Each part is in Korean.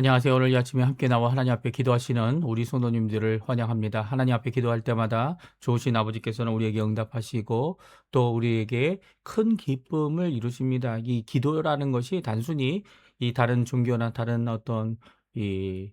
안녕하세요. 오늘 이 아침에 함께 나와 하나님 앞에 기도하시는 우리 성도님들을 환영합니다. 하나님 앞에 기도할 때마다 좋으신 아버지께서는 우리에게 응답하시고 또 우리에게 큰 기쁨을 이루십니다. 이 기도라는 것이 단순히 이 다른 종교나 다른 어떤 이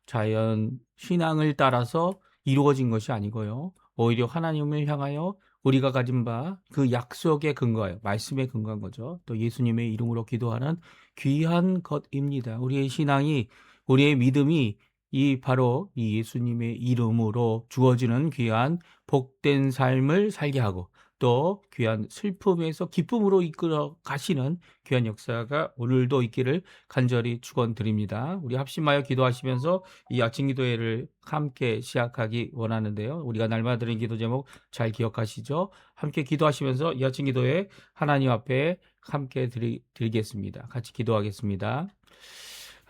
자연 신앙을 따라서 이루어진 것이 아니고요. 오히려 하나님을 향하여 우리가 가진 바 그 약속에 근거하여 말씀에 근거한 거죠. 또 예수님의 이름으로 기도하는 귀한 것입니다. 우리의 신앙이 우리의 믿음이 이 바로 이 예수님의 이름으로 주어지는 귀한 복된 삶을 살게 하고 또 귀한 슬픔에서 기쁨으로 이끌어 가시는 귀한 역사가 오늘도 있기를 간절히 축원드립니다. 우리 합심하여 기도하시면서 이 아침 기도회를 함께 시작하기 원하는데요. 우리가 날마다 드린 기도 제목 잘 기억하시죠? 함께 기도하시면서 이 아침 기도회 하나님 앞에 함께 드리겠습니다. 같이 기도하겠습니다.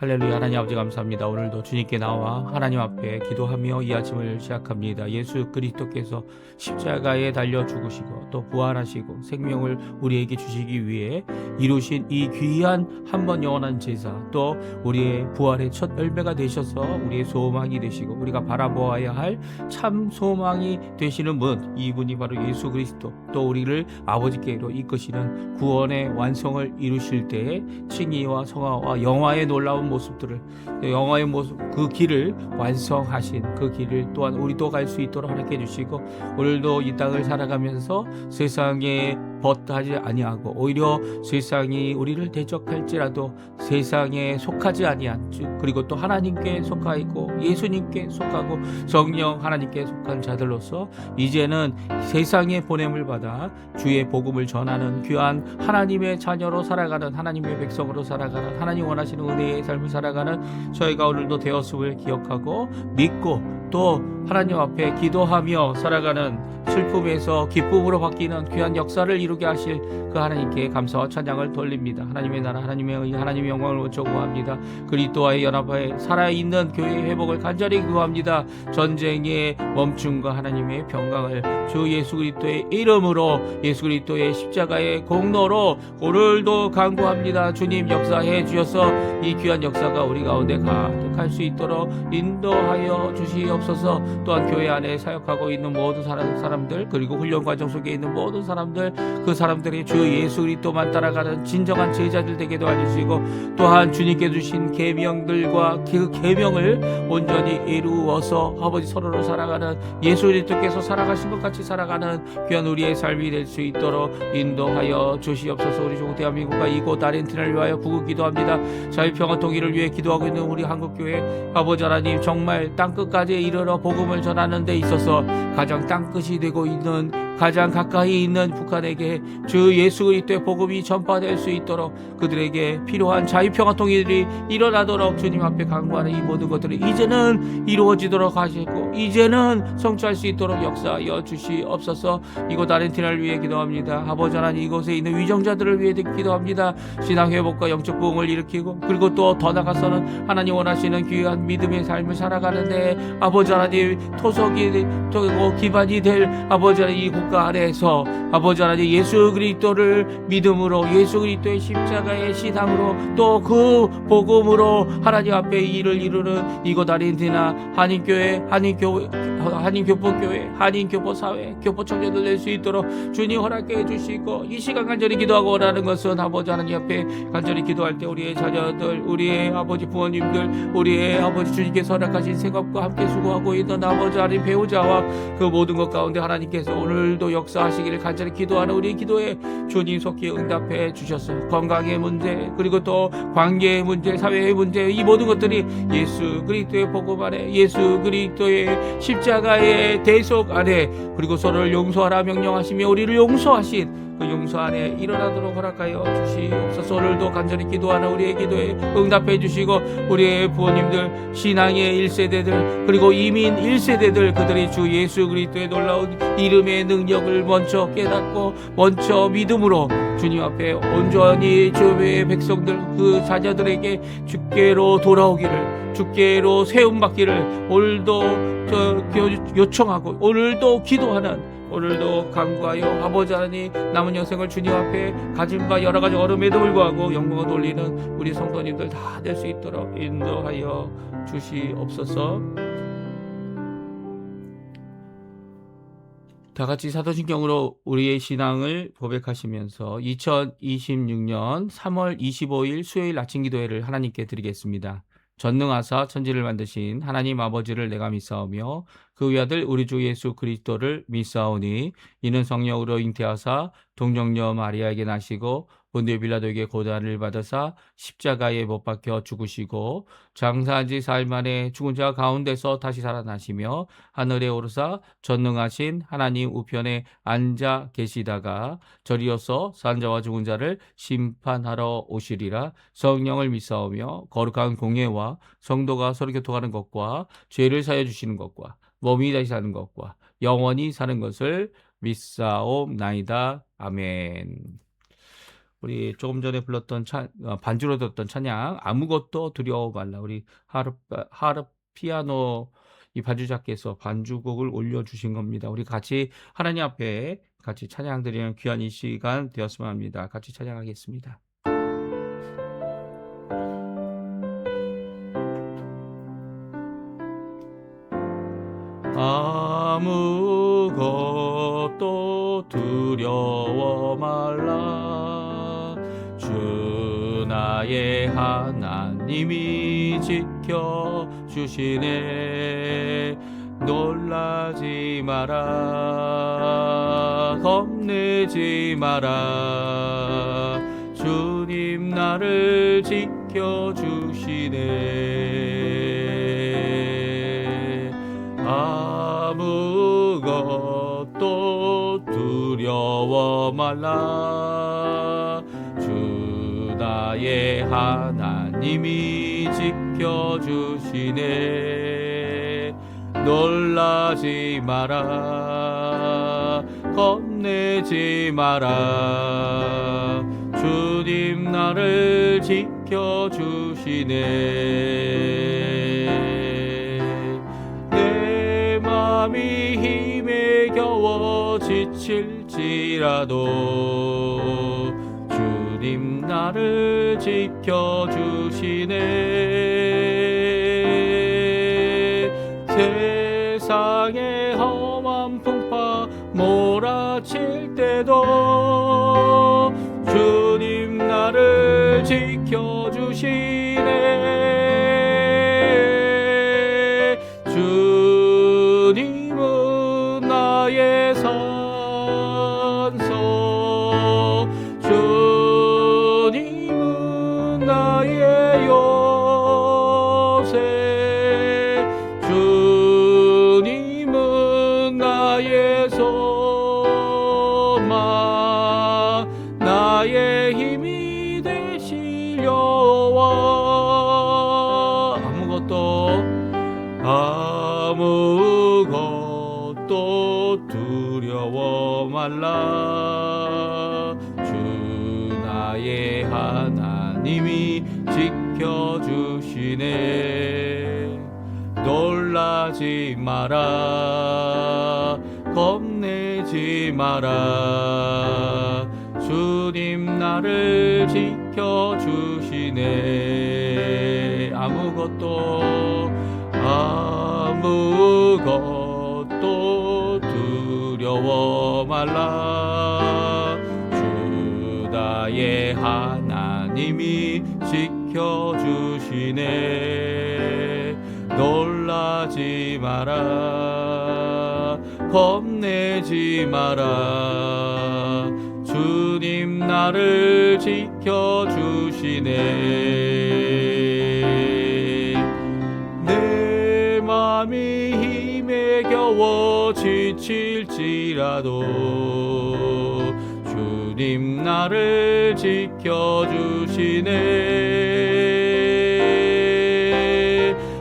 할렐루야. 하나님 아버지 감사합니다. 오늘도 주님께 나와 하나님 앞에 기도하며 이 아침을 시작합니다. 예수 그리스도께서 십자가에 달려 죽으시고 또 부활하시고 생명을 우리에게 주시기 위해 이루신 이 귀한 한 번 영원한 제사, 또 우리의 부활의 첫 열매가 되셔서 우리의 소망이 되시고 우리가 바라보아야 할 참 소망이 되시는 분, 이분이 바로 예수 그리스도, 또 우리를 아버지께로 이끄시는 구원의 완성을 이루실 때에 칭의와 성화와 영화의 놀라운 모습들을, 영화의 모습, 그 길을 완성하신 그 길을 또한 우리도 갈 수 있도록 허락해 주시고, 오늘도 이 땅을 살아가면서 세상에 벗하지 아니하고 오히려 세상이 우리를 대적할지라도 세상에 속하지 아니한, 그리고 또 하나님께 속하고 예수님께 속하고 성령 하나님께 속한 자들로서 이제는 세상의 보냄을 받아 주의 복음을 전하는 귀한 하나님의 자녀로 살아가는, 하나님의 백성으로 살아가는, 하나님 원하시는 은혜의 삶을 살아가는 저희가 오늘도 되었음을 기억하고 믿고, 또 하나님 앞에 기도하며 살아가는, 슬픔에서 기쁨으로 바뀌는 귀한 역사를 이루게 하실 그 하나님께 감사와 찬양을 돌립니다. 하나님의 나라, 하나님의 의, 하나님의 영광을 원쳐 구합니다. 그리스도와의 연합하에 살아있는 교회의 회복을 간절히 구합니다. 전쟁의 멈춤과 하나님의 평강을 주 예수 그리스도의 이름으로, 예수 그리스도의 십자가의 공로로 오늘도 간구합니다. 주님 역사해 주셔서 이 귀한 역사가 우리 가운데 가득할 수 있도록 인도하여 주시옵소서. 또한 교회 안에 사역하고 있는 모든 사람들, 그리고 훈련 과정 속에 있는 모든 사람들, 그 사람들이 주 예수 그리스도만 따라가는 진정한 제자들 되게 도와주시고, 또한 주님께 주신 계명들과 그 계명을 온전히 이루어서 아버지 서로로 살아가는, 예수 그리스도께서 살아가신 것 같이 살아가는 귀한 우리의 삶이 될 수 있도록 인도하여 주시옵소서. 우리 조국 대한민국과 이곳 아르헨티나를 위하여 구국 기도합니다. 자유평화 통일을 위해 기도하고 있는 우리 한국교회 아버지 하나님, 정말 땅끝까지 이르러 복음을 전하는 데 있어서 가장 땅끝이 되고 있는, 가장 가까이 있는 북한에게 주 예수 그리스도의 복음이 전파될 수 있도록 그들에게 필요한 자유평화 통일이 일어나도록 주님 앞에 간구하는 이 모든 것들이 이제는 이루어지도록 하시고 이제는 성취할 수 있도록 역사하여 주시옵소서. 이곳 아르헨티나를 위해 기도합니다. 아버지 하나님, 이곳에 있는 위정자들을 위해 기도합니다. 신앙 회복과 영적 부흥을 일으키고, 그리고 또 더 나가서는 하나님 원하시는 귀한 믿음의 삶을 살아가는데 아버지 하나님 토속이 되고 기반이 될 아버지 하나님 이 국가 아래에서 아버지 하나님 예수 그리스도를 믿음으로, 예수 그리스도의 십자가의 신앙으로, 또 그 복음으로 하나님 앞에 일을 이루는 이곳 아르헨티나 한인교회, 한인교포교회, 한인교포사회, 교포청년들 될 수 있도록 주님 허락해 주시고, 이 시간 간절히 기도하고 원하는 것은 아버지 하나님 앞에 간절히 기도할 때 우리의 자녀들, 우리의 아버지 부모님들, 우리의 아버지 주님께서 허락하신 생업과 함께 수고하고 있는 아버지 하나님 배우자와 그 모든 것 가운데 하나님께서 오늘도 역사하시기를 간절히 기도하는 우리 기도에 주님 속히 응답해 주셔서 건강의 문제, 그리고 또 관계의 문제, 사회의 문제, 이 모든 것들이 예수 그리스도의 복음 안에, 예수 그리스도의 십자가의 대속 안에, 그리고 서로를 용서하라 명령하시며 우리를 용서하신 그 용서 안에 일어나도록 허락하여 주시옵소서. 오늘도 간절히 기도하는 우리의 기도에 응답해 주시고, 우리의 부모님들, 신앙의 1세대들, 그리고 이민 1세대들, 그들이 주 예수 그리스도의 놀라운 이름의 능력을 먼저 깨닫고 먼저 믿음으로 주님 앞에 온전히 주의 백성들, 그 자녀들에게 주께로 돌아오기를, 주께로 세움받기를 오늘도 요청하고 오늘도 기도하는 오늘도 간구하여 아버지 하나님 남은 여생을 주님 앞에 가진 바 여러 가지 어려움에도 불구하고 영광을 돌리는 우리 성도님들 다 될 수 있도록 인도하여 주시옵소서. 다 같이 사도신경으로 우리의 신앙을 고백하시면서 2026년 3월 25일 수요일 아침 기도회를 하나님께 드리겠습니다. 전능하사 천지를 만드신 하나님 아버지를 내가 믿사오며 그 외아들 우리 주 예수 그리스도를 믿사오니 이는 성령으로 잉태하사 동정녀 마리아에게 나시고 본디오 빌라도에게 고난을 받으사 십자가에 못 박혀 죽으시고 장사한 지 사흘 만에 죽은 자 가운데서 다시 살아나시며 하늘에 오르사 전능하신 하나님 우편에 앉아 계시다가 저리어서 산 자와 죽은 자를 심판하러 오시리라. 성령을 믿사오며 거룩한 공예와 성도가 서로 교통하는 것과 죄를 사여 주시는 것과 몸이 다시 사는 것과 영원히 사는 것을 믿사옵나이다. 아멘. 우리 조금 전에 불렀던 반주로 들었던 찬양 아무것도 두려워 말라. 우리 하르 피아노 이 반주자께서 반주곡을 올려주신 겁니다. 우리 같이 하나님 앞에 같이 찬양 드리는 귀한 이 시간 되었으면 합니다. 같이 찬양하겠습니다. 아무것도 두려워 말라. 주 나의 하나님이 지켜주시네. 놀라지 마라. 겁내지 마라. 주님 나를 지켜주시네. 아무것도 두려워 말라. 주 나의 하나님이 지켜주시네. 놀라지 마라. 겁내지 마라. 주님 나를 지켜주시네. 내 맘이 힘에 겨워 지칠지라도 주님 나를 지켜주시네. 세상의 험한 풍파 몰아칠 때도 주님 나를 지켜주시네. 주님은 나의 산소, 주님은 나의 요새, 주님은 나의 소망, 나의 힘이 되실 여호와. 아무것도 두려워 말라. 주 나의 하나님이 지켜주시네. 놀라지 마라. 겁내지 마라. 주님 나를 지켜주시네. 아무것도 두려워 말라. 주 나의 하나님이 지켜주시네. 놀라지 마라. 겁내지 마라. 주님 나를 지켜주시네. 내 맘이 힘에 겨워 지칠지라도 주님 나를 지켜주시네.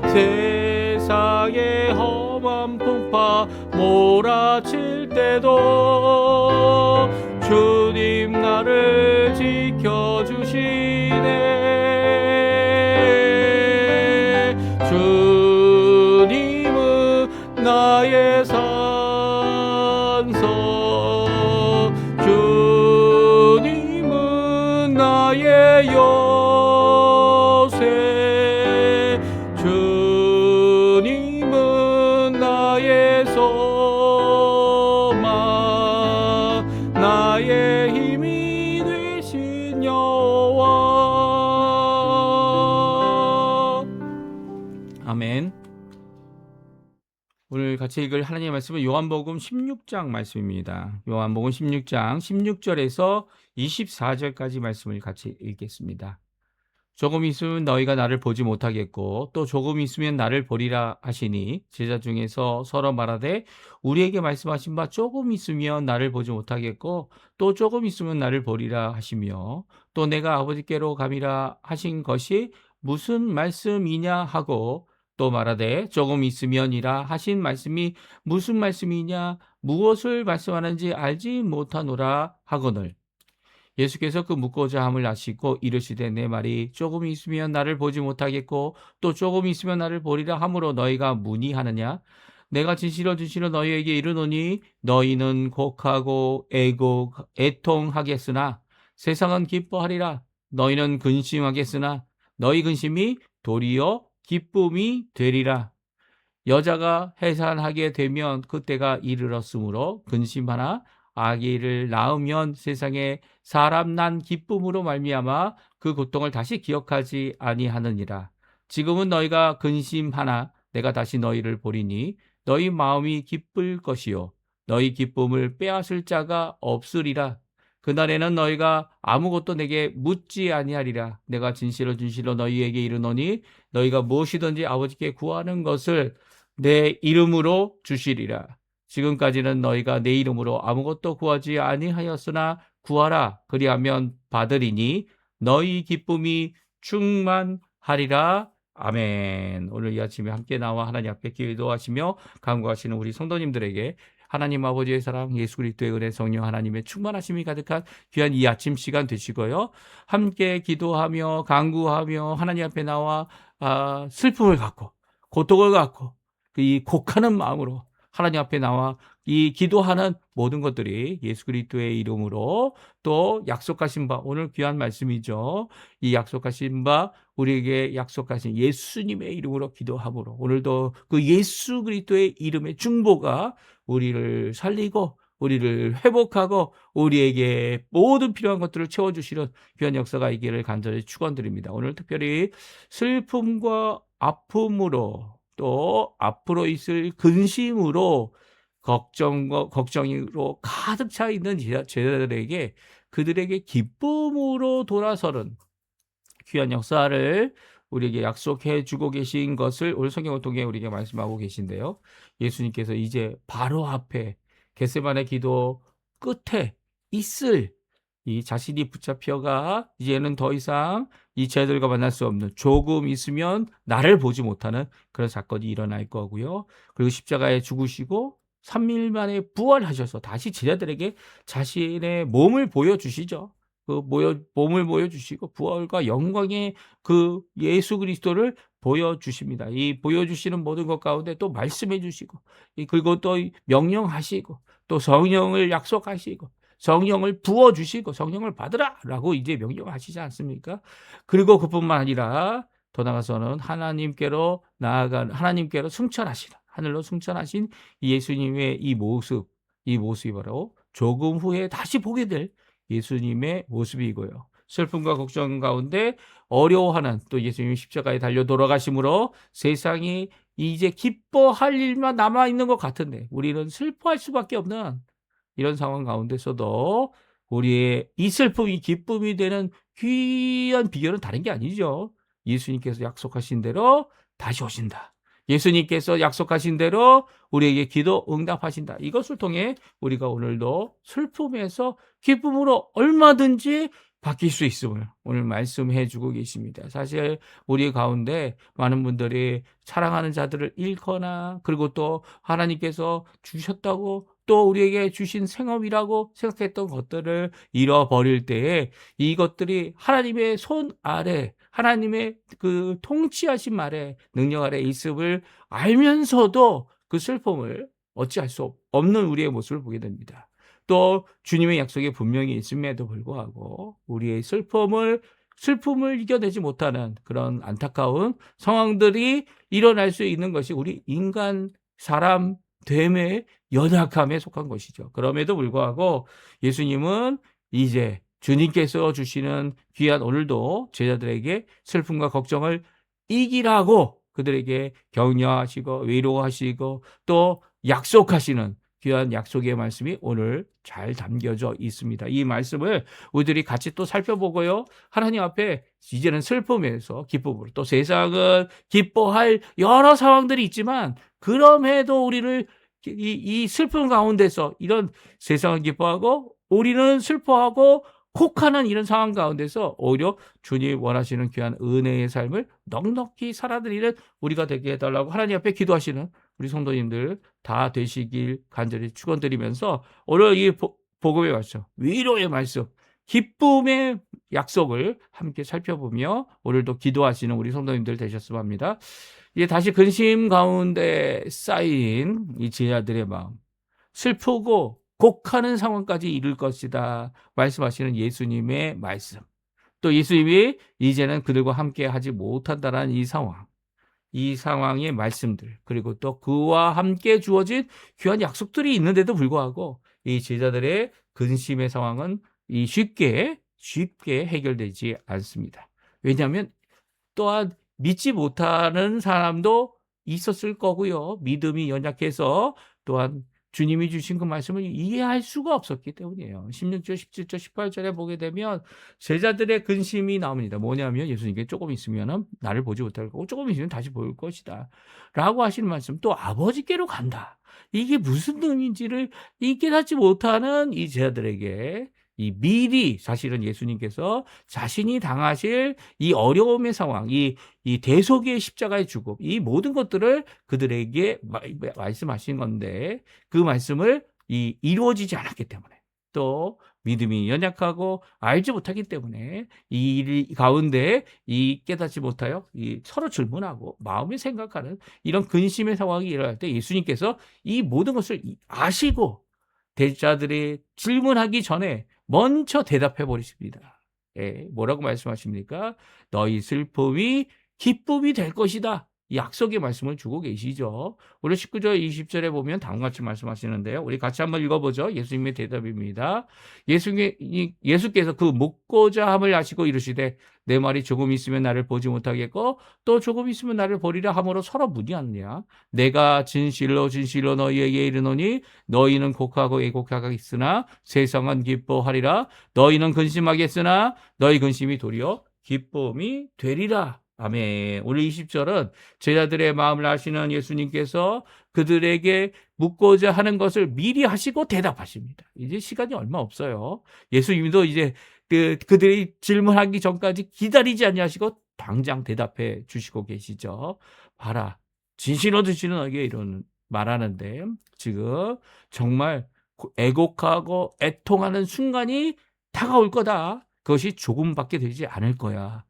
세상의 험한 풍파 몰아칠 때도 주님 나를 지켜주시네. 주님은 나의 산소, 오늘 같이 읽을 하나님의 말씀은 요한복음 16장 말씀입니다. 요한복음 16장 16절에서 24절까지 말씀을 같이 읽겠습니다. 조금 있으면 너희가 나를 보지 못하겠고 또 조금 있으면 나를 보리라 하시니 제자 중에서 서로 말하되 우리에게 말씀하신 바 조금 있으면 나를 보지 못하겠고 또 조금 있으면 나를 보리라 하시며 또 내가 아버지께로 감이라 하신 것이 무슨 말씀이냐 하고 또 말하되 조금 있으면이라 하신 말씀이 무슨 말씀이냐 무엇을 말씀하는지 알지 못하노라 하거늘 예수께서 그 묻고자 함을 아시고 이르시되 내 말이 조금 있으면 나를 보지 못하겠고 또 조금 있으면 나를 보리라 함으로 너희가 문의하느냐 내가 진실로 너희에게 이르노니 너희는 곡하고 애통하겠으나 세상은 기뻐하리라 너희는 근심하겠으나 너희 근심이 도리어 기쁨이 되리라 여자가 해산하게 되면 그때가 이르렀으므로 근심하나 아기를 낳으면 세상에 사람 난 기쁨으로 말미암아 그 고통을 다시 기억하지 아니하느니라. 지금은 너희가 근심하나 내가 다시 너희를 보리니 너희 마음이 기쁠 것이요 너희 기쁨을 빼앗을 자가 없으리라. 그날에는 너희가 아무것도 내게 묻지 아니하리라. 내가 진실로 너희에게 이르노니 너희가 무엇이든지 아버지께 구하는 것을 내 이름으로 주시리라. 지금까지는 너희가 내 이름으로 아무것도 구하지 아니하였으나 구하라. 그리하면 받으리니 너희 기쁨이 충만하리라. 아멘. 오늘 이 아침에 함께 나와 하나님 앞에 기도하시며 간구하시는 우리 성도님들에게 하나님 아버지의 사랑, 예수 그리스도의 은혜, 성령 하나님의 충만하심이 가득한 귀한 이 아침 시간 되시고요. 함께 기도하며 간구하며 하나님 앞에 나와 슬픔을 갖고 고통을 갖고 이 곡하는 마음으로 하나님 앞에 나와 이 기도하는 모든 것들이 예수 그리스도의 이름으로 또 약속하신 바 오늘 귀한 말씀이죠. 이 약속하신 바 우리에게 약속하신 예수님의 이름으로 기도함으로 오늘도 그 예수 그리스도의 이름의 중보가 우리를 살리고 우리를 회복하고 우리에게 모든 필요한 것들을 채워주시는 귀한 역사가 있기를 간절히 축원드립니다. 오늘 특별히 슬픔과 아픔으로 또 앞으로 있을 근심으로 걱정으로 가득 차 있는 제자들에게 그들에게 기쁨으로 돌아서는 귀한 역사를 우리에게 약속해 주고 계신 것을 오늘 성경을 통해 우리에게 말씀하고 계신데요. 예수님께서 이제 바로 앞에 겟세마네 기도 끝에 있을 이 자신이 붙잡혀가 이제는 더 이상 이 제자들과 만날 수 없는 조금 있으면 나를 보지 못하는 그런 사건이 일어날 거고요. 그리고 십자가에 죽으시고 3일 만에 부활하셔서 다시 제자들에게 자신의 몸을 보여주시죠. 그 몸을 보여주시고 부활과 영광의 그 예수 그리스도를 보여주십니다. 이 보여주시는 모든 것 가운데 또 말씀해 주시고 그리고 또 명령하시고 또 성령을 약속하시고 성령을 부어주시고 성령을 받으라라고 이제 명령하시지 않습니까? 그리고 그뿐만 아니라 더 나아가서는 하나님께로 승천하시는 하늘로 승천하신 예수님의 이 모습이 바로 조금 후에 다시 보게 될 예수님의 모습이고요. 슬픔과 걱정 가운데 어려워하는 또 예수님이 십자가에 달려 돌아가심으로 세상이 이제 기뻐할 일만 남아있는 것 같은데 우리는 슬퍼할 수밖에 없는 이런 상황 가운데서도 우리의 이 슬픔이 기쁨이 되는 귀한 비결은 다른 게 아니죠. 예수님께서 약속하신 대로 다시 오신다. 예수님께서 약속하신 대로 우리에게 기도 응답하신다. 이것을 통해 우리가 오늘도 슬픔에서 기쁨으로 얼마든지 바뀔 수 있음을 오늘 말씀해 주고 계십니다. 사실 우리 가운데 많은 분들이 사랑하는 자들을 잃거나 그리고 또 하나님께서 주셨다고 또 우리에게 주신 생업이라고 생각했던 것들을 잃어버릴 때에 이것들이 하나님의 손 아래 하나님의 그 통치하신 아래 능력 아래 있음을 알면서도 그 슬픔을 어찌할 수 없는 우리의 모습을 보게 됩니다. 또 주님의 약속이 분명히 있음에도 불구하고 우리의 슬픔을 이겨내지 못하는 그런 안타까운 상황들이 일어날 수 있는 것이 우리 인간 사람 됨의 연약함에 속한 것이죠. 그럼에도 불구하고 예수님은 이제 주님께서 주시는 귀한 오늘도 제자들에게 슬픔과 걱정을 이기라고 그들에게 격려하시고 위로하시고 또 약속하시는 귀한 약속의 말씀이 오늘 잘 담겨져 있습니다. 이 말씀을 우리들이 같이 또 살펴보고요. 하나님 앞에 이제는 슬픔에서 기쁨으로, 또 세상은 기뻐할 여러 상황들이 있지만 그럼에도 우리를 이 슬픔 가운데서, 이런 세상은 기뻐하고 우리는 슬퍼하고 혹하는 이런 상황 가운데서 오히려 주님 원하시는 귀한 은혜의 삶을 넉넉히 살아드리는 우리가 되게 해달라고 하나님 앞에 기도하시는 우리 성도님들 다 되시길 간절히 축원드리면서 오늘 이 복음의 말씀, 위로의 말씀, 기쁨의 약속을 함께 살펴보며 오늘도 기도하시는 우리 성도님들 되셨으면 합니다. 이제 다시 근심 가운데 쌓인 이 제자들의 마음, 슬프고 곡하는 상황까지 이를 것이다 말씀하시는 예수님의 말씀, 또 예수님이 이제는 그들과 함께 하지 못한다라는 이 상황의 말씀들, 그리고 또 그와 함께 주어진 귀한 약속들이 있는데도 불구하고 이 제자들의 근심의 상황은 쉽게 해결되지 않습니다. 왜냐하면 또한 믿지 못하는 사람도 있었을 거고요. 믿음이 연약해서 또한 주님이 주신 그 말씀을 이해할 수가 없었기 때문이에요. 16절, 17절, 18절에 보게 되면 제자들의 근심이 나옵니다. 뭐냐면 예수님께 조금 있으면 나를 보지 못할 거고 조금 있으면 다시 볼 것이다 라고 하시는 말씀, 또 아버지께로 간다. 이게 무슨 의미인지를 깨닫지 못하는 이 제자들에게 이 미리 사실은 예수님께서 자신이 당하실 이 어려움의 상황, 이 대속의 십자가의 죽음, 이 모든 것들을 그들에게 말씀하신 건데 그 말씀을 이루어지지 않았기 때문에, 또 믿음이 연약하고 알지 못하기 때문에 이 일 가운데 깨닫지 못하여 서로 질문하고 마음이 생각하는 이런 근심의 상황이 일어날 때 예수님께서 이 모든 것을 아시고 제자들이 질문하기 전에 먼저 대답해 버리십니다. 예, 뭐라고 말씀하십니까? 너희 슬픔이 기쁨이 될 것이다. 약속의 말씀을 주고 계시죠. 우리 19절 20절에 보면 다음과 같이 말씀하시는데요. 우리 같이 한번 읽어보죠. 예수님의 대답입니다. 예수께서 그 묻고자 함을 아시고 이르시되 내 말이 조금 있으면 나를 보지 못하겠고 또 조금 있으면 나를 보리라 함으로 서로 묻이느냐. 내가 진실로 진실로 너희에게 이르노니 너희는 곡하고 애곡하겠으나 세상은 기뻐하리라. 너희는 근심하겠으나 너희 근심이 도리어 기쁨이 되리라. 아멘. 오늘 20절은 제자들의 마음을 아시는 예수님께서 그들에게 묻고자 하는 것을 미리 하시고 대답하십니다. 이제 시간이 얼마 없어요. 예수님도 이제 그들이 질문하기 전까지 기다리지 아니하시고 당장 대답해 주시고 계시죠. 봐라, 진실로 드시는 너에게 이런 말하는데 지금 정말 애곡하고 애통하는 순간이 다가올 거다. 그것이 조금밖에 되지 않을 거야.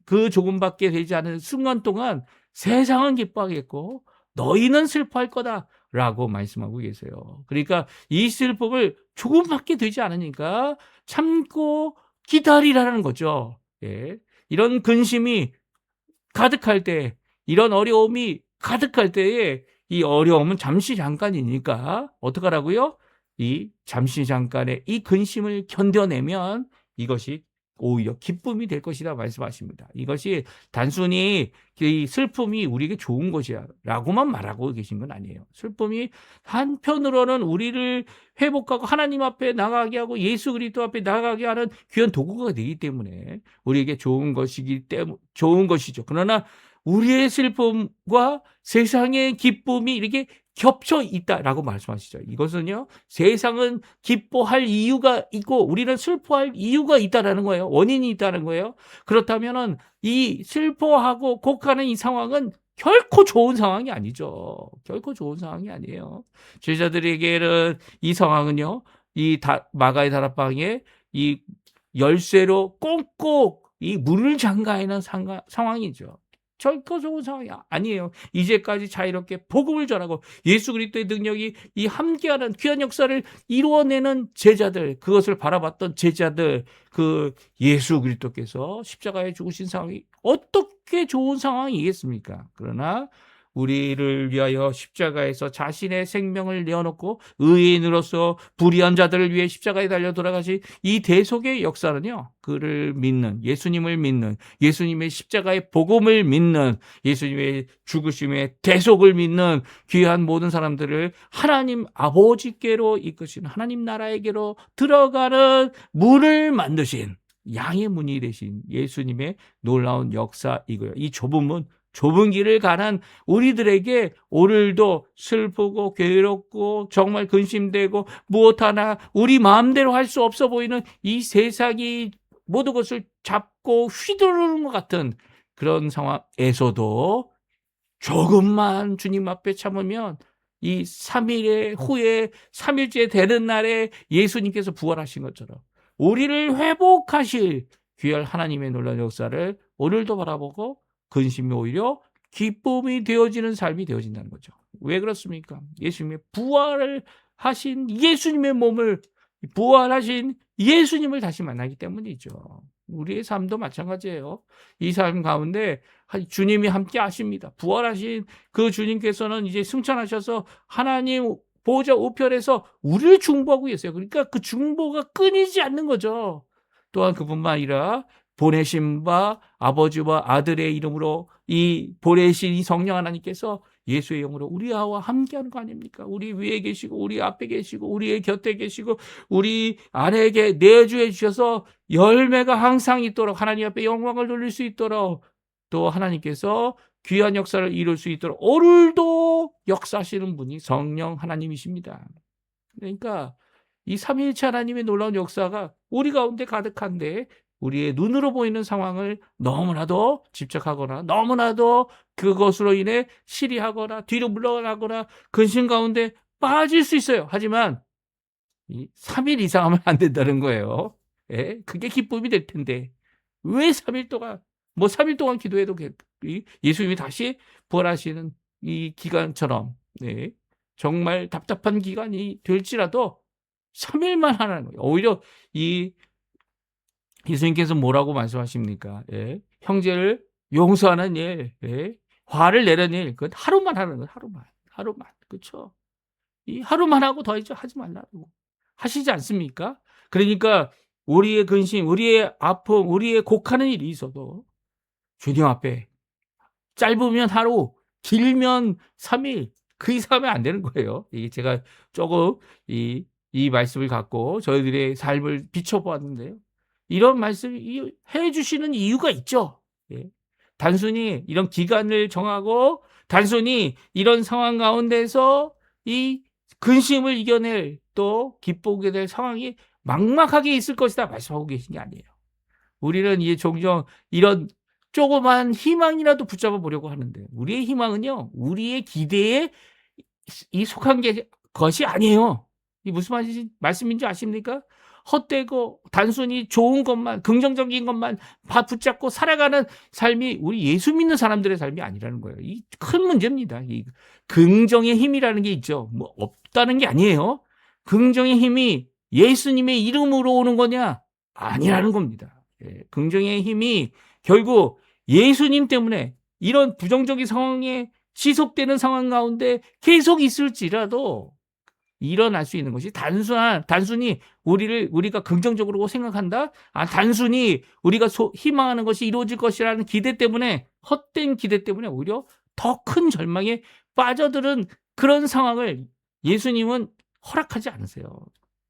그 조금밖에 되지 않은 순간 동안 세상은 기뻐하겠고 너희는 슬퍼할 거다라고 말씀하고 계세요. 그러니까 이 슬픔을 조금밖에 되지 않으니까 참고 기다리라는 거죠. 예. 이런 근심이 가득할 때, 이런 어려움이 가득할 때에 이 어려움은 잠시 잠깐이니까 어떡하라고요? 이 잠시 잠깐의 이 근심을 견뎌내면 이것이 오히려 기쁨이 될 것이다 말씀하십니다. 이것이 단순히 이 슬픔이 우리에게 좋은 것이야 라고만 말하고 계신 건 아니에요. 슬픔이 한편으로는 우리를 회복하고 하나님 앞에 나가게 하고 예수 그리스도 앞에 나가게 하는 귀한 도구가 되기 때문에 우리에게 좋은 것이죠. 그러나 우리의 슬픔과 세상의 기쁨이 이렇게 겹쳐 있다라고 말씀하시죠. 이것은요, 세상은 기뻐할 이유가 있고 우리는 슬퍼할 이유가 있다라는 거예요. 원인이 있다는 거예요. 그렇다면은 이 슬퍼하고 곡하는 이 상황은 결코 좋은 상황이 아니죠. 결코 좋은 상황이 아니에요. 제자들에게는 이 상황은요, 마가의 다락방에 이 열쇠로 꽁꽁 이 문을 잠가 있는 상황이죠. 결코 좋은 상황이 아니에요. 이제까지 자유롭게 복음을 전하고 예수 그리스도의 능력이 이 함께하는 귀한 역사를 이루어내는 제자들, 그것을 바라봤던 제자들, 그 예수 그리스도께서 십자가에 죽으신 상황이 어떻게 좋은 상황이겠습니까? 그러나 우리를 위하여 십자가에서 자신의 생명을 내어놓고 의인으로서 불의한 자들을 위해 십자가에 달려 돌아가신 이 대속의 역사는요, 그를 믿는, 예수님을 믿는, 예수님의 십자가의 복음을 믿는, 예수님의 죽으심의 대속을 믿는 귀한 모든 사람들을 하나님 아버지께로 이끄신, 하나님 나라에게로 들어가는 문을 만드신, 양의 문이 되신 예수님의 놀라운 역사이고요. 이 좁은 문, 좁은 길을 가는 우리들에게 오늘도 슬프고 괴롭고 정말 근심되고 무엇 하나 우리 마음대로 할 수 없어 보이는 이 세상이 모든 것을 잡고 휘두르는 것 같은 그런 상황에서도 조금만 주님 앞에 참으면 이 3일 후에 3일째 되는 날에 예수님께서 부활하신 것처럼 우리를 회복하실 귀한 하나님의 놀라운 역사를 오늘도 바라보고 근심이 오히려 기쁨이 되어지는 삶이 되어진다는 거죠. 왜 그렇습니까? 예수님의 부활을 하신 예수님의 몸을, 부활하신 예수님을 다시 만나기 때문이죠. 우리의 삶도 마찬가지예요. 이 삶 가운데 주님이 함께 하십니다. 부활하신 그 주님께서는 이제 승천하셔서 하나님 보호자 우편에서 우리를 중보하고 계세요. 그러니까 그 중보가 끊이지 않는 거죠. 또한 그뿐만 아니라 보내신 바 아버지와 아들의 이름으로 이 보내신 이 성령 하나님께서 예수의 영으로 우리와 함께하는 거 아닙니까? 우리 위에 계시고 우리 앞에 계시고 우리의 곁에 계시고 우리 안에게 내주해 주셔서 열매가 항상 있도록 하나님 앞에 영광을 돌릴 수 있도록 또 하나님께서 귀한 역사를 이룰 수 있도록 오늘도 역사하시는 분이 성령 하나님이십니다. 그러니까 이 삼위일체 하나님의 놀라운 역사가 우리 가운데 가득한데 우리의 눈으로 보이는 상황을 너무나도 집착하거나 너무나도 그것으로 인해 시리하거나 뒤로 물러가거나 근심 가운데 빠질 수 있어요. 하지만 이 3일 이상 하면 안 된다는 거예요. 예? 그게 기쁨이 될 텐데 왜 3일 동안 3일 동안 기도해도 예수님이 다시 부활하시는 이 기간처럼 정말 답답한 기간이 될지라도 3일만 하는 거예요. 오히려 이 예수님께서 뭐라고 말씀하십니까? 형제를 용서하는 일, 화를 내는 일, 그건 하루만 하는 거예요. 하루만. 그렇죠? 이 하루만 하고 더 이제 하지 말라고 하시지 않습니까? 그러니까 우리의 근심, 우리의 아픔, 우리의 곡하는 일이 있어도 주님 앞에 짧으면 하루, 길면 3일, 그 이상하면 안 되는 거예요. 이게 제가 조금 이 말씀을 갖고 저희들의 삶을 비춰보았는데요. 이런 말씀을 해주시는 이유가 있죠. 단순히 이런 기간을 정하고 단순히 이런 상황 가운데서 이 근심을 이겨낼 또 기쁘게 될 상황이 막막하게 있을 것이다 말씀하고 계신 게 아니에요. 우리는 이제 종종 이런 조그만 희망이라도 붙잡아 보려고 하는데 우리의 희망은요, 우리의 기대에 속한 것이 아니에요. 이 무슨 말씀인지 아십니까? 헛되고 단순히 좋은 것만, 긍정적인 것만 붙잡고 살아가는 삶이 우리 예수 믿는 사람들의 삶이 아니라는 거예요. 이 큰 문제입니다. 이 긍정의 힘이라는 게 있죠. 없다는 게 아니에요. 긍정의 힘이 예수님의 이름으로 오는 거냐? 아니라는 겁니다. 긍정의 힘이 결국 예수님 때문에 이런 부정적인 상황에 지속되는 상황 가운데 계속 있을지라도 일어날 수 있는 것이 단순히 우리가 긍정적으로 생각한다? 단순히 우리가 희망하는 것이 이루어질 것이라는 기대 때문에, 헛된 기대 때문에 오히려 더 큰 절망에 빠져드는 그런 상황을 예수님은 허락하지 않으세요.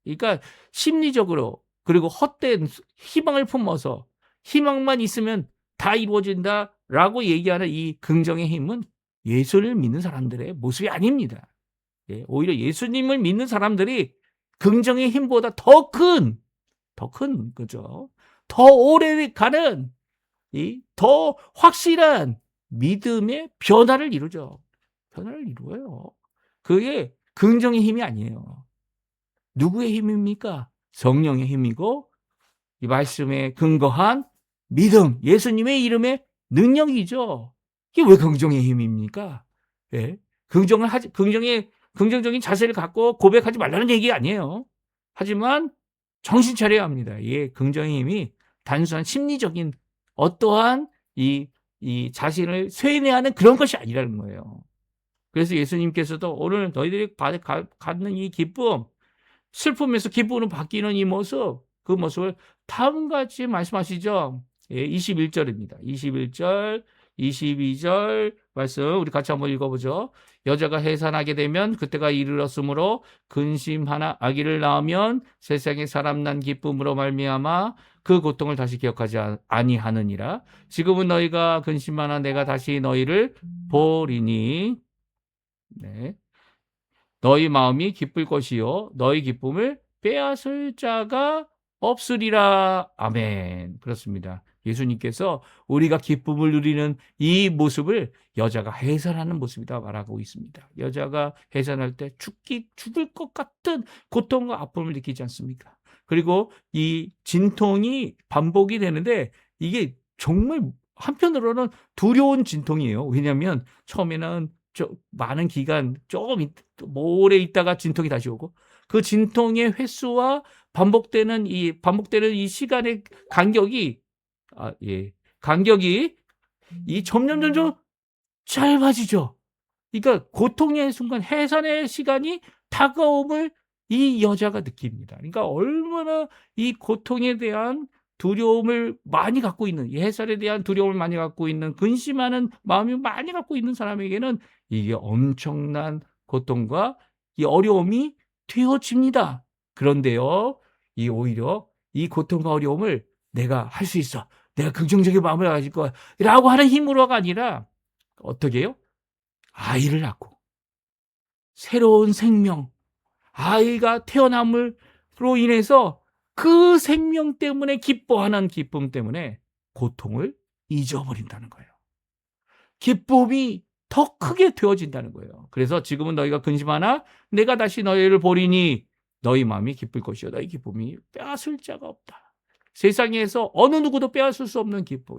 그러니까 심리적으로 그리고 헛된 희망을 품어서 희망만 있으면 다 이루어진다라고 얘기하는 이 긍정의 힘은 예수를 믿는 사람들의 모습이 아닙니다. 오히려 예수님을 믿는 사람들이 긍정의 힘보다 더 큰 거죠. 더 오래 가는 더 확실한 믿음의 변화를 이루죠. 변화를 이루어요. 그게 긍정의 힘이 아니에요. 누구의 힘입니까? 성령의 힘이고 이 말씀에 근거한 믿음, 예수님의 이름의 능력이죠. 이게 왜 긍정의 힘입니까? 긍정적인 자세를 갖고 고백하지 말라는 얘기 아니에요. 하지만 정신 차려야 합니다. 긍정의 힘이 단순한 심리적인 어떠한 이 자신을 쇠뇌하는 그런 것이 아니라는 거예요. 그래서 예수님께서도 오늘 너희들이 갖는 이 기쁨, 슬픔에서 기쁨으로 바뀌는 이 모습, 그 모습을 다음과 같이 말씀하시죠. 예, 21절입니다. 21절, 22절 말씀 우리 같이 한번 읽어보죠. 여자가 해산하게 되면 그때가 이르렀으므로 근심하나 아기를 낳으면 세상에 사람 난 기쁨으로 말미암아 그 고통을 다시 기억하지 아니하느니라. 지금은 너희가 근심하나 내가 다시 너희를 보리니 네. 너희 마음이 기쁠 것이요 너희 기쁨을 빼앗을 자가 없으리라. 아멘. 그렇습니다. 예수님께서 우리가 기쁨을 누리는 이 모습을 여자가 해산하는 모습이다 말하고 있습니다. 여자가 해산할 때 죽을 것 같은 고통과 아픔을 느끼지 않습니까? 그리고 이 진통이 반복이 되는데 이게 정말 한편으로는 두려운 진통이에요. 왜냐하면 처음에는 많은 기간 조금 오래 있다가 진통이 다시 오고 그 진통의 횟수와 반복되는 이 시간의 간격이 간격이 이 점점 짧아지죠. 그러니까 고통의 순간 해산의 시간이 다가옴을 이 여자가 느낍니다. 그러니까 얼마나 이 고통에 대한 두려움을 많이 갖고 있는, 해산에 대한 두려움을 많이 갖고 있는, 근심하는 마음이 많이 갖고 있는 사람에게는 이게 엄청난 고통과 이 어려움이 되어집니다. 그런데요, 오히려 이 고통과 어려움을 내가 할 수 있어. 내가 긍정적인 마음을 가질 거야. 라고 하는 힘으로가 아니라 어떻게 해요? 아이를 낳고 새로운 생명, 아이가 태어남으로 인해서 그 생명 때문에 기뻐하는 기쁨 때문에 고통을 잊어버린다는 거예요. 기쁨이 더 크게 되어진다는 거예요. 그래서 지금은 너희가 근심하나 내가 다시 너희를 보리니 너희 마음이 기쁠 것이요 너희 기쁨이 빼앗을 자가 없다. 세상에서 어느 누구도 빼앗을 수 없는 기쁨.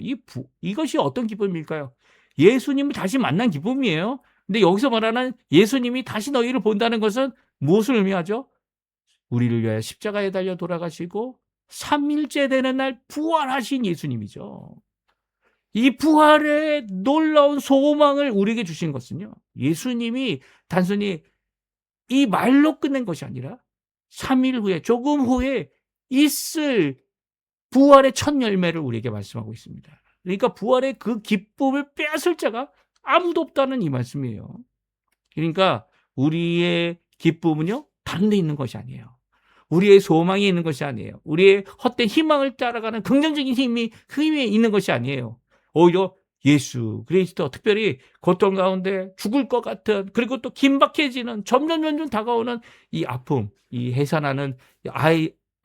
이것이 어떤 기쁨일까요? 예수님을 다시 만난 기쁨이에요. 근데 여기서 말하는 예수님이 다시 너희를 본다는 것은 무엇을 의미하죠? 우리를 위하여 십자가에 달려 돌아가시고 3일째 되는 날 부활하신 예수님이죠. 이 부활의 놀라운 소망을 우리에게 주신 것은요. 예수님이 단순히 이 말로 끝낸 것이 아니라 3일 후에 조금 후에 있을 부활의 첫 열매를 우리에게 말씀하고 있습니다. 그러니까 부활의 그 기쁨을 빼앗을 자가 아무도 없다는 이 말씀이에요. 그러니까 우리의 기쁨은요. 다른 데 있는 것이 아니에요. 우리의 소망이 있는 것이 아니에요. 우리의 헛된 희망을 따라가는 긍정적인 힘이 있는 것이 아니에요. 오히려 예수 그리스도, 특별히 고통 가운데 죽을 것 같은, 그리고 또 긴박해지는 점점 다가오는 이 아픔, 이 해산하는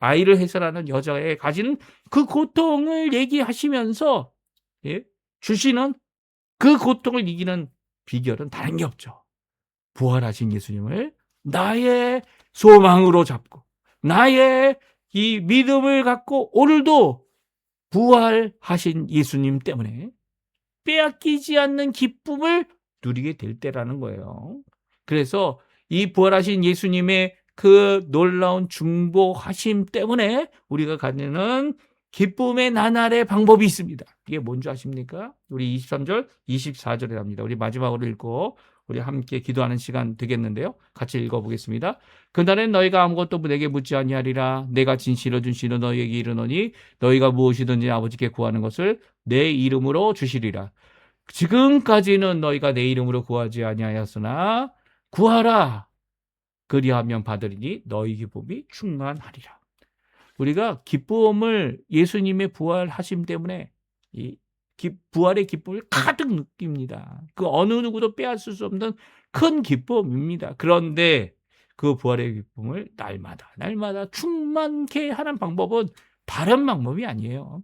아이를 해산하는 여자의 가지는 그 고통을 얘기하시면서 주시는 그 고통을 이기는 비결은 다른 게 없죠. 부활하신 예수님을 나의 소망으로 잡고 나의 이 믿음을 갖고 오늘도 부활하신 예수님 때문에 빼앗기지 않는 기쁨을 누리게 될 때라는 거예요. 그래서 이 부활하신 예수님의 그 놀라운 중보하심 때문에 우리가 갖는 기쁨의 나날의 방법이 있습니다. 이게 뭔지 아십니까? 우리 23절, 24절에 합니다. 우리 마지막으로 읽고 우리 함께 기도하는 시간 되겠는데요. 같이 읽어보겠습니다. 그날엔 너희가 아무것도 내게 묻지 아니하리라. 내가 진실로 너희에게 이르노니 너희가 무엇이든지 아버지께 구하는 것을 내 이름으로 주시리라. 지금까지는 너희가 내 이름으로 구하지 아니하였으나 구하라. 그리하면 받으리니 너희 기쁨이 충만하리라. 우리가 기쁨을 예수님의 부활하심 때문에 이 부활의 기쁨을 가득 느낍니다. 그 어느 누구도 빼앗을 수 없는 큰 기쁨입니다. 그런데 그 부활의 기쁨을 날마다 충만케 하는 방법은 다른 방법이 아니에요.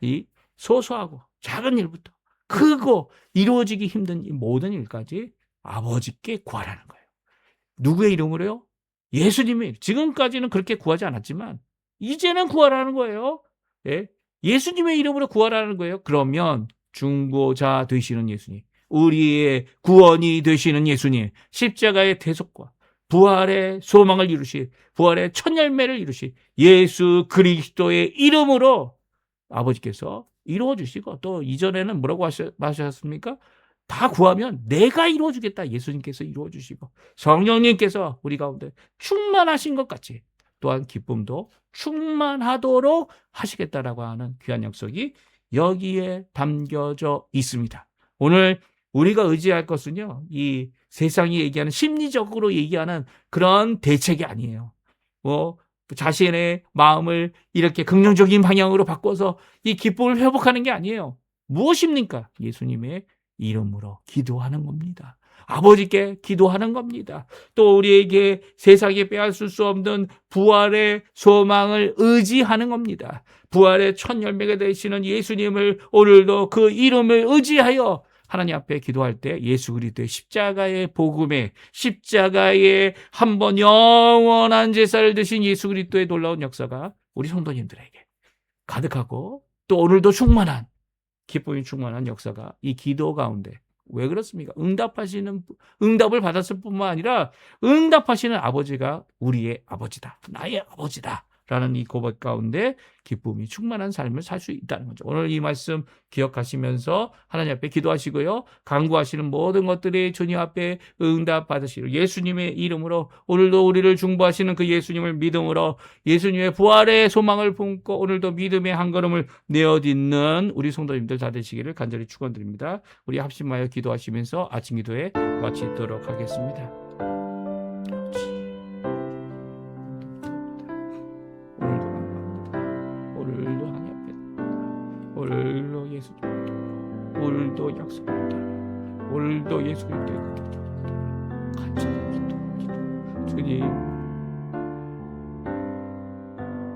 이 소소하고 작은 일부터 크고 이루어지기 힘든 이 모든 일까지 아버지께 구하라는 거예요. 누구의 이름으로요? 예수님의 이름. 지금까지는 그렇게 구하지 않았지만 이제는 구하라는 거예요. 예수님의 이름으로 구하라는 거예요. 그러면 중보자 되시는 예수님, 우리의 구원이 되시는 예수님, 십자가의 대속과 부활의 소망을 이루시, 부활의 첫 열매를 이루시 예수 그리스도의 이름으로 아버지께서 이루어 주시고, 또 이전에는 뭐라고 하셨습니까? 다 구하면 내가 이루어주겠다. 예수님께서 이루어주시고 성령님께서 우리 가운데 충만하신 것 같이 또한 기쁨도 충만하도록 하시겠다라고 하는 귀한 약속이 여기에 담겨져 있습니다. 오늘 우리가 의지할 것은요, 이 세상이 얘기하는 심리적으로 얘기하는 그런 대책이 아니에요. 뭐 자신의 마음을 이렇게 긍정적인 방향으로 바꿔서 이 기쁨을 회복하는 게 아니에요. 무엇입니까? 예수님의 이름으로 기도하는 겁니다. 아버지께 기도하는 겁니다. 또 우리에게 세상에 빼앗을 수 없는 부활의 소망을 의지하는 겁니다. 부활의 첫 열매가 되시는 예수님을 오늘도 그 이름을 의지하여 하나님 앞에 기도할 때 예수 그리스도의 십자가의 복음에 십자가의 한 번 영원한 제사를 드신 예수 그리스도의 놀라운 역사가 우리 성도님들에게 가득하고 또 오늘도 충만한 기쁨이 충만한 역사가 이 기도 가운데 왜 그렇습니까? 응답을 받았을 뿐만 아니라 응답하시는 아버지가 우리의 아버지다. 나의 아버지다. 라는 이 고백 가운데 기쁨이 충만한 삶을 살 수 있다는 거죠. 오늘 이 말씀 기억하시면서 하나님 앞에 기도하시고요. 간구하시는 모든 것들이 주님 앞에 응답 받으시고 예수님의 이름으로 오늘도 우리를 중보하시는 그 예수님을 믿음으로 예수님의 부활의 소망을 품고 오늘도 믿음의 한 걸음을 내어딛는 우리 성도님들 다 되시기를 간절히 축원드립니다. 우리 합심하여 기도하시면서 아침 기도에 마치도록 하겠습니다. 오늘도 예수 오늘도 약속합니다. 오늘도 예수 그리스도의 간절히 기도합니다. 주님